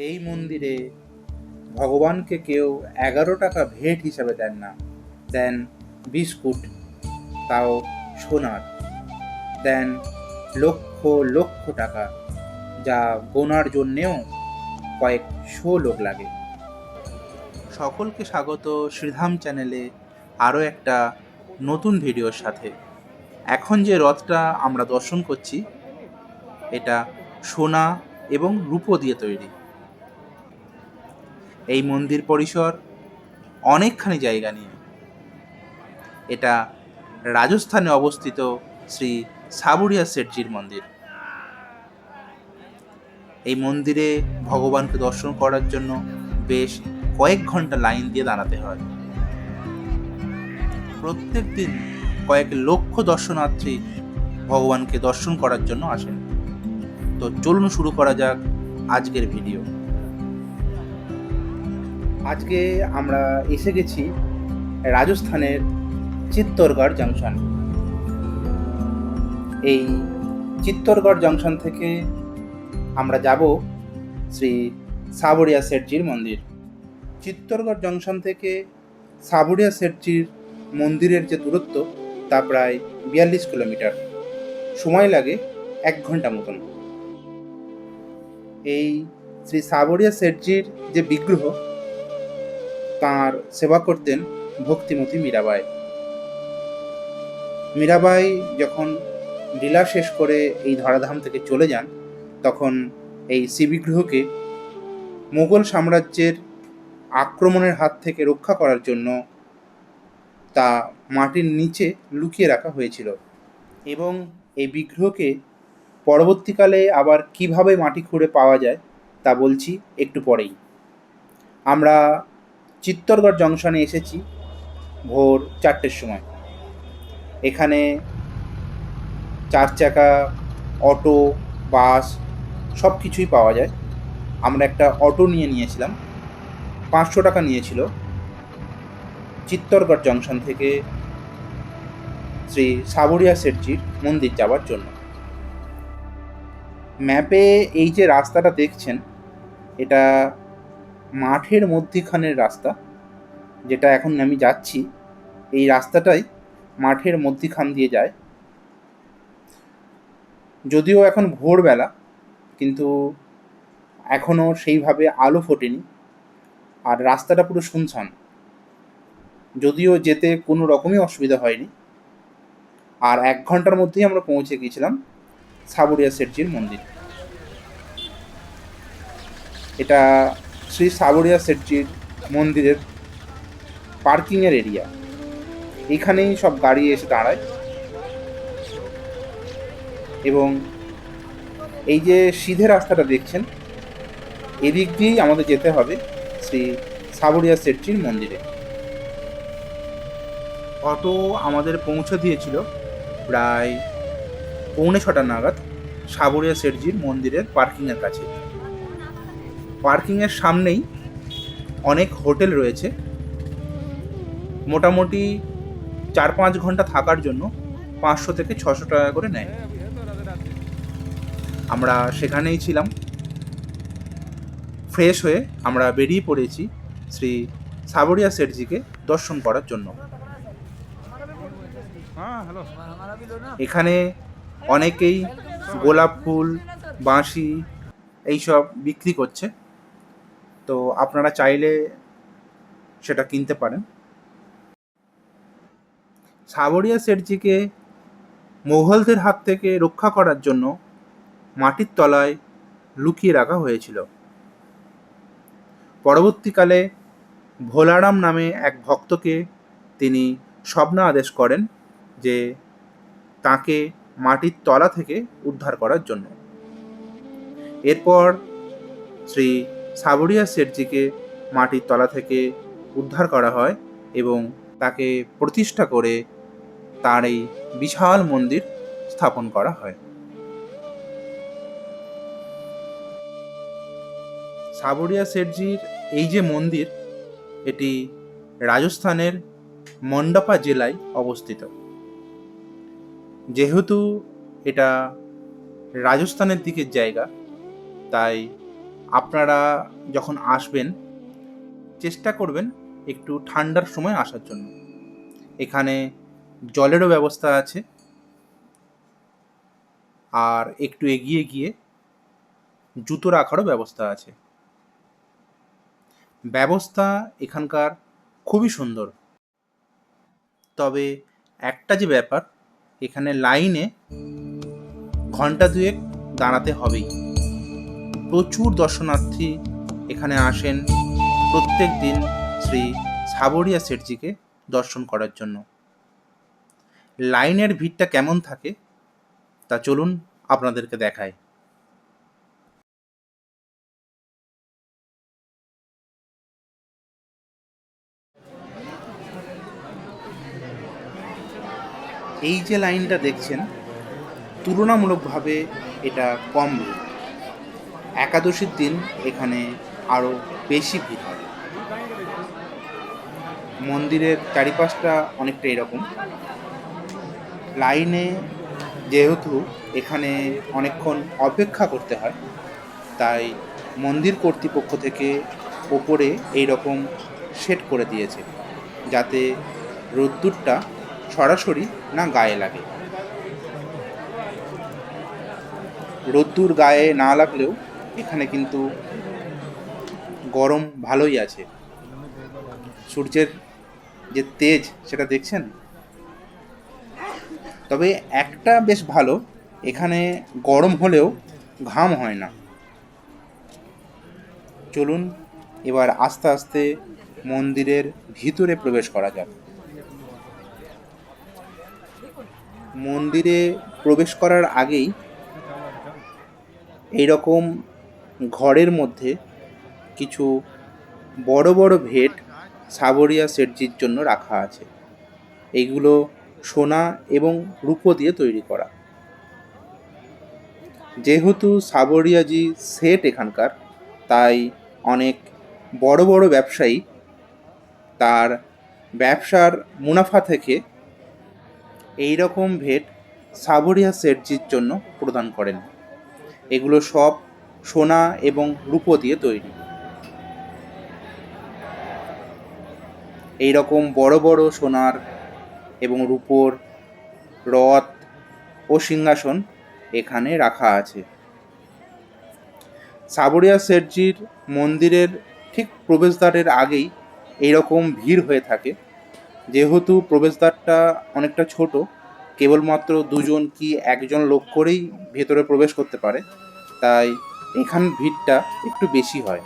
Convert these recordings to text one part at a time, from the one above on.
এই মন্দিরে ভগবানকে কেউ 11 টাকা ভেট হিসাবে দেন না, দেন বিস্কুট, তাও সোনার। দেন লক্ষ লক্ষ টাকা, যা গোনার জন্যেও কয়েকশো লোক লাগে। সকলকে স্বাগত শ্রীধাম চ্যানেলে আরও একটা নতুন ভিডিওর সাথে। এখন যে রথটা আমরা দর্শন করছি, এটা সোনা এবং রূপো দিয়ে তৈরি। এই মন্দির পরিসর অনেকখানি জায়গা নিয়ে। এটা রাজস্থানে অবস্থিত শ্রী সাবুরিয়া শেঠজির মন্দির। এই মন্দিরে ভগবানকে দর্শন করার জন্য বেশ কয়েক ঘন্টা লাইন দিয়ে দাঁড়াতে হয়। প্রত্যেক দিন কয়েক লক্ষ দর্শনার্থী ভগবানকে দর্শন করার জন্য আসেন। তো চলুন শুরু করা যাক আজকের ভিডিও। আজকে আমরা এসে গেছি রাজস্থানের চিত্তরগড় জংশন। এই চিত্তরগড় জংশন থেকে আমরা যাব শ্রী সাবরিয়া শেঠজির মন্দির। চিত্তরগড় জংশন থেকে সাবরিয়া শেঠজির মন্দিরের যে দূরত্ব তা প্রায় 42 কিলোমিটার। সময় লাগে 1 ঘন্টা মতন। এই শ্রী সাবরিয়া শেঠজির যে বিগ্রহ, তাঁর সেবা করতেন ভক্তিমতী মীরাবাই। মীরাবাই যখন লীলা শেষ করে এই ধরাধাম থেকে চলে যান, তখন এই শ্রীবিগ্রহকে মুঘল সাম্রাজ্যের আক্রমণের হাত থেকে রক্ষা করার জন্য তা মাটির নিচে লুকিয়ে রাখা হয়েছিল। এবং এই বিগ্রহকে পরবর্তীকালে আবার কিভাবে মাটি খুঁড়ে পাওয়া যায় তা বলছি একটু পরেই। আমরা চিত্তরগড় জংশনে এসেছি ভোর 4টের সময়। এখানে 4 চাকা, অটো, বাস সব কিছুই পাওয়া যায়। আমরা একটা অটো নিয়েছিলাম। 500 টাকা নিয়েছিল চিত্তরগড় জংশন থেকে শ্রী সাবরিয়া শেঠজির মন্দির যাওয়ার জন্য। ম্যাপে এই যে রাস্তাটা দেখছেন, এটা মাঠের মধ্যিখানের রাস্তা। যেটা এখন আমি যাচ্ছি, এই রাস্তাটাই মাঠের মধ্যিখান দিয়ে যায়। যদিও এখন ভোরবেলা, কিন্তু এখনও সেইভাবে আলো ফোটেনি, আর রাস্তাটা পুরো শুনশান। যদিও যেতে কোনো রকমই অসুবিধা হয়নি। আর 1 ঘন্টার মধ্যেই আমরা পৌঁছে গিয়েছিলাম সাবরিয়া শেঠজির মন্দির। এটা শ্রী সাবরিয়া শেঠজির মন্দিরের পার্কিংয়ের এরিয়া। এইখানেই সব গাড়ি এসে দাঁড়ায়। এবং এই যে সিধে রাস্তাটা দেখছেন, এদিক দিয়েই আমাদের যেতে হবে শ্রী সাবরিয়া শেঠজির মন্দিরে। অটো আমাদের পৌঁছে দিয়েছিল প্রায় 6:45 নাগাদ সাবরিয়া শেঠজির মন্দিরের পার্কিংয়ের কাছে। পার্কিংয়ের সামনেই অনেক হোটেল রয়েছে। মোটামুটি 4-5 ঘন্টা থাকার জন্য 500 থেকে 600 টাকা করে নেয়। আমরা সেখানেই ছিলাম। ফ্রেশ হয়ে আমরা বেরিয়ে পড়েছি শ্রী সাবরিয়া শেঠজিকে দর্শন করার জন্য। এখানে অনেকেই গোলাপ ফুল, বাঁশি এইসব বিক্রি করছে, তো আপনারা চাইলে সেটা কিনতে পারেন। সাবরিয়া শেঠজিকে মুঘলদের হাত থেকে রক্ষা করার জন্য মাটির তলায় লুকিয়ে রাখা হয়েছিল। পরবর্তীকালে ভোলারাম নামে এক ভক্তকে তিনি স্বপ্ন আদেশ করেন যে তাকে মাটির তলা থেকে উদ্ধার করার জন্য। এরপর শ্রী সাবরিয়া শেঠজিকে মাটির তলা থেকে উদ্ধার করা হয় এবং তাকে প্রতিষ্ঠা করে তার এই বিশাল মন্দির স্থাপন করা হয়। সাবরিয়া শেঠজির এই যে মন্দির, এটি রাজস্থানের মন্ডপা জেলায় অবস্থিত। যেহেতু এটা রাজস্থানের দিকের জায়গা, তাই আপনারা যখন আসবেন চেষ্টা করবেন একটু ঠান্ডার সময় আসার জন্য। এখানে জলেরও ব্যবস্থা আছে, আর একটু এগিয়ে গিয়ে জুতো রাখারও ব্যবস্থা আছে। ব্যবস্থা এখানকার খুবই সুন্দর। তবে একটা যে ব্যাপার, এখানে লাইনে ঘন্টা দুয়েক দাঁড়াতে হবেই। প্রচুর দর্শনার্থী এখানে আসেন প্রত্যেক দিন শ্রী সাবরিয়া শেঠজিকে দর্শন করার জন্য। লাইনের ভিড়টা কেমন থাকে তা চলুন আপনাদেরকে দেখায়। এই যে লাইনটা দেখছেন, তুলনামূলকভাবে এটা কম ভিড়। একাদশীর দিন এখানে আরও বেশি ভিড় হয়। মন্দিরের চারিপাশটা অনেকটা এরকম। লাইনে যেহেতু এখানে অনেকক্ষণ অপেক্ষা করতে হয়, তাই মন্দির কর্তৃপক্ষ থেকে ওপরে এইরকম সেট করে দিয়েছে, যাতে রোদ্দুরটা সরাসরি না গায়ে লাগে। রোদ্দুর গায়ে না লাগলেও এখানে কিন্তু গরম ভালোই আছে। সূর্যের যে তেজ সেটা দেখছেন। তবে একটা বেশ ভালো, এখানে গরম হলেও ঘাম হয় না। চলুন এবার আস্তে আস্তে মন্দিরের ভিতরে প্রবেশ করা যাক। মন্দিরে প্রবেশ করার আগেই এইরকম ঘরের মধ্যে কিছু বড় বড় ভেট সাবরিয়া শেঠজির জন্য রাখা আছে। এইগুলো সোনা এবং রূপো দিয়ে তৈরি করা। যেহেতু সাবরিয়াজি সেট এখানকার, তাই অনেক বড় বড় ব্যবসায়ী তার ব্যবসার মুনাফা থেকে এই রকম ভেট সাবরিয়া শেঠজির জন্য প্রদান করেন। এগুলো সব সোনা এবং রূপো দিয়ে তৈরি। এই রকম বড় বড় সোনার এবং রূপোর রথ ও সিংহাসন এখানে রাখা আছে। সাবরিয়া শেঠজির মন্দিরের ঠিক প্রবেশদ্বারের আগেই এইরকম ভিড় হয়ে থাকে। যেহেতু প্রবেশদ্বারটা অনেকটা ছোট, কেবলমাত্র দুজন কি একজন লোক করেই ভেতরে প্রবেশ করতে পারে, তাই এখান ভিড়টা একটু বেশি হয়।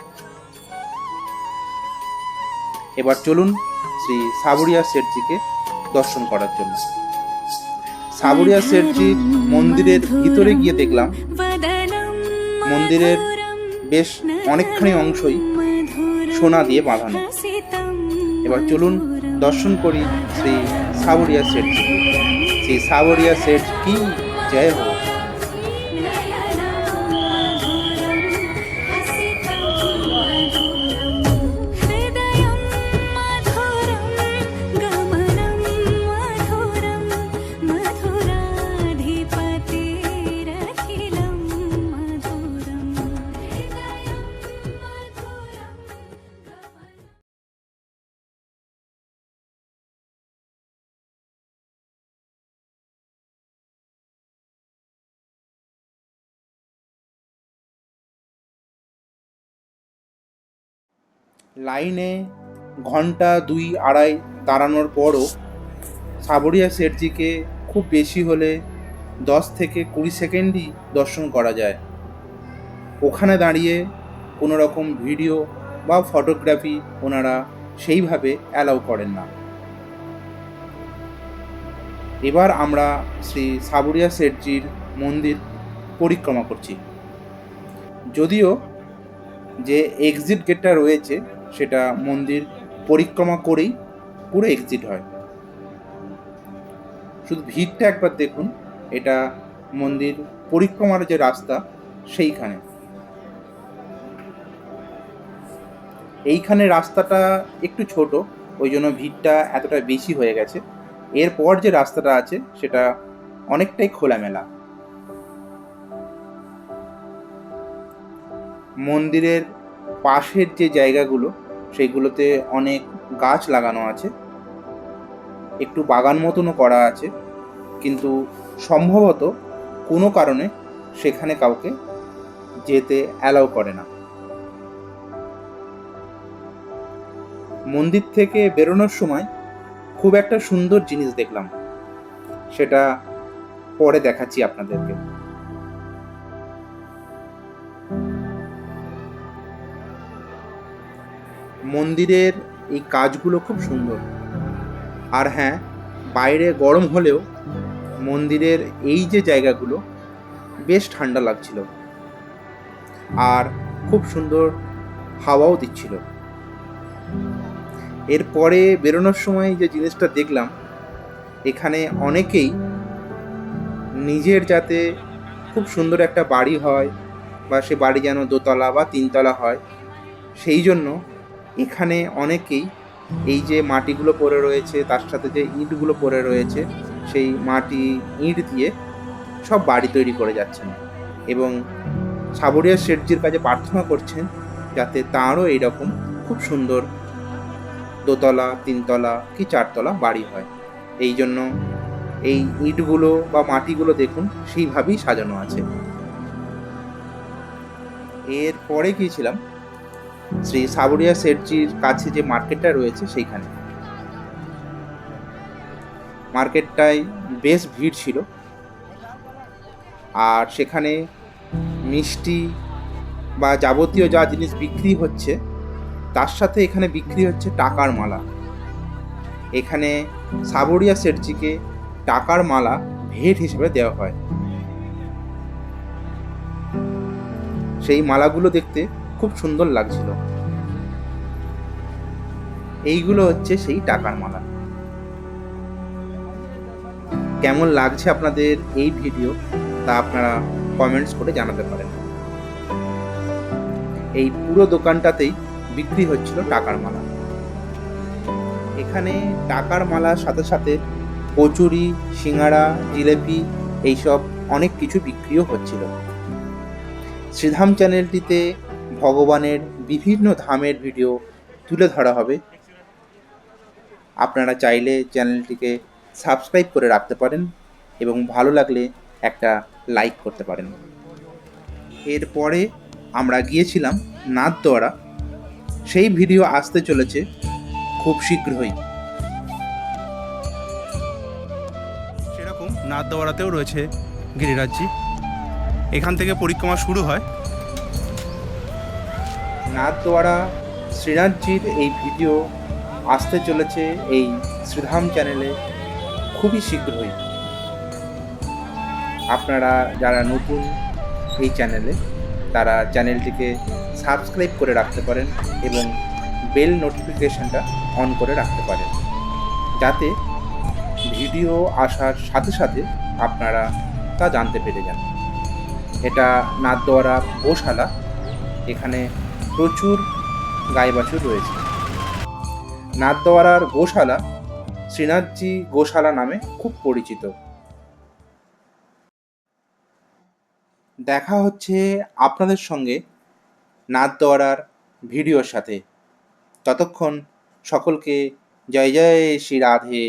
এবার চলুন শ্রী সাবরিয়া শেঠজিকে দর্শন করার জন্য। সাবরিয়া শেঠজির মন্দিরের ভিতরে গিয়ে দেখলাম মন্দিরের বেশ অনেকখানি অংশই সোনা দিয়ে বাঁধানো। এবার চলুন দর্শন করি শ্রী সাবরিয়া শেঠজি। শ্রী সাবরিয়া শেঠ কি জয় হোক। লাইনে ঘন্টা 2-2.5 দাঁড়ানোর পরও সাবরিয়া শেঠজিকে খুব বেশি হলে 10 থেকে 20 সেকেন্ডই দর্শন করা যায়। ওখানে দাঁড়িয়ে কোনো রকম ভিডিও বা ফটোগ্রাফি ওনারা সেইভাবে অ্যালাউ করেন না। এবার আমরা শ্রী সাবরিয়া শেঠজির মন্দির পরিক্রমা করছি। যদিও যে এক্সিট গেটটা রয়েছে সেটা মন্দির পরিক্রমা করেই পুরো এক্সিট হয়। শুধু ভিড়টা একবার দেখুন, এটা মন্দির পরিক্রমার যে রাস্তা সেইখানে। এইখানে রাস্তাটা একটু ছোট, ওই জন্য ভিড়টা এতটা বেশি হয়ে গেছে। এরপর যে রাস্তাটা আছে সেটা অনেকটাই খোলামেলা। মন্দিরের পাশের যে জায়গাগুলো সেইগুলোতে অনেক গাছ লাগানো আছে, একটু বাগান মতনও করা আছে, কিন্তু সম্ভবত কোনো কারণে সেখানে কাউকে যেতে অ্যালাউ করে না। মন্দির থেকে বেরোনোর সময় খুব একটা সুন্দর জিনিস দেখলাম, সেটা পরে দেখাচ্ছি আপনাদেরকে। মন্দিরের এই কাজগুলো খুব সুন্দর। আর হ্যাঁ, বাইরে গরম হলেও মন্দিরের এই যে জায়গাগুলো বেশ ঠান্ডা লাগছিল, আর খুব সুন্দর হাওয়াও দিচ্ছিল। এরপরে বেরোনোর সময় যে জিনিসটা দেখলাম, এখানে অনেকেই নিজের যাতে খুব সুন্দর একটা বাড়ি হয়, বা সে বাড়ি যেন দোতলা বা তিনতলা হয়, সেই জন্য এখানে অনেকেই এই যে মাটিগুলো পড়ে রয়েছে, তার সাথে যে ইঁটগুলো পড়ে রয়েছে, সেই মাটি ইঁট দিয়ে সব বাড়ি তৈরি করে যাচ্ছেন, এবং সাবরিয়া শেঠজির কাছে প্রার্থনা করছেন যাতে তাঁরও এইরকম খুব সুন্দর দোতলা, তিনতলা কি চারতলা বাড়ি হয়। এই জন্য এই ইঁটগুলো বা মাটিগুলো দেখুন সেইভাবেই সাজানো আছে। এরপরে গিয়েছিলাম শ্রী সাবরিয়া শেঠজির কাছে যে মার্কেটটা রয়েছে সেইখানে। মার্কেটটায় বেশ ভিড় ছিল, আর সেখানে মিষ্টি বা যাবতীয় যা জিনিস বিক্রি হচ্ছে, তার সাথে এখানে বিক্রি হচ্ছে টাকার মালা। এখানে সাবরিয়া শেঠজিকে টাকার মালা ভেট হিসেবে দেওয়া হয়। সেই মালাগুলো দেখতে খুব সুন্দর লাগছিল। এইগুলো হচ্ছে সেই টাকার মালা। কেমন লাগছে আপনাদের এই ভিডিও, তা আপনারা কমেন্টস করে জানাতে পারেন। এই পুরো দোকানটাতেই বিক্রি হচ্ছিল টাকার মালা। এখানে টাকার মালার সাথে সাথে কচুরি, সিঙ্গারা, জিলেপি এইসব অনেক কিছু বিক্রিও হচ্ছিল। শ্রীধাম চ্যানেলটিতে ভগবানের বিভিন্ন ধামের ভিডিও তুলে ধরা হবে। আপনারা চাইলে চ্যানেলটিকে সাবস্ক্রাইব করে রাখতে পারেন, এবং ভালো লাগলে একটা লাইক করতে পারেন। এরপরে আমরা গিয়েছিলাম নাথদ্বারা। সেই ভিডিও আসতে চলেছে খুব শীঘ্রই। সেরকম নাথদ্বারাতেও রয়েছে গিরিরাজজি। এখান থেকে পরিক্রমা শুরু হয়। নাথদ্বারা শ্রীনাথজির এই ভিডিও আসতে চলেছে এই শ্রীধাম চ্যানেলে খুবই শীঘ্রই। আপনারা যারা নতুন এই চ্যানেলে, তারা চ্যানেলটিকে সাবস্ক্রাইব করে রাখতে পারেন এবং বেল নোটিফিকেশনটা অন করে রাখতে পারেন, যাতে ভিডিও আসার সাথে সাথে আপনারা তা জানতে পেরে যান। এটা নাথদ্বারা গোশালা। এখানে প্রচুর গাই বাছুর রয়েছে। নাথদ্বারার গোশালা শ্রীনাথজি গোশালা নামে খুব পরিচিত। দেখা হচ্ছে আপনাদের সঙ্গে নাথদ্বারার ভিডিওর সাথে। ততক্ষণ সকলকে জয় জয় শ্রী রাধে।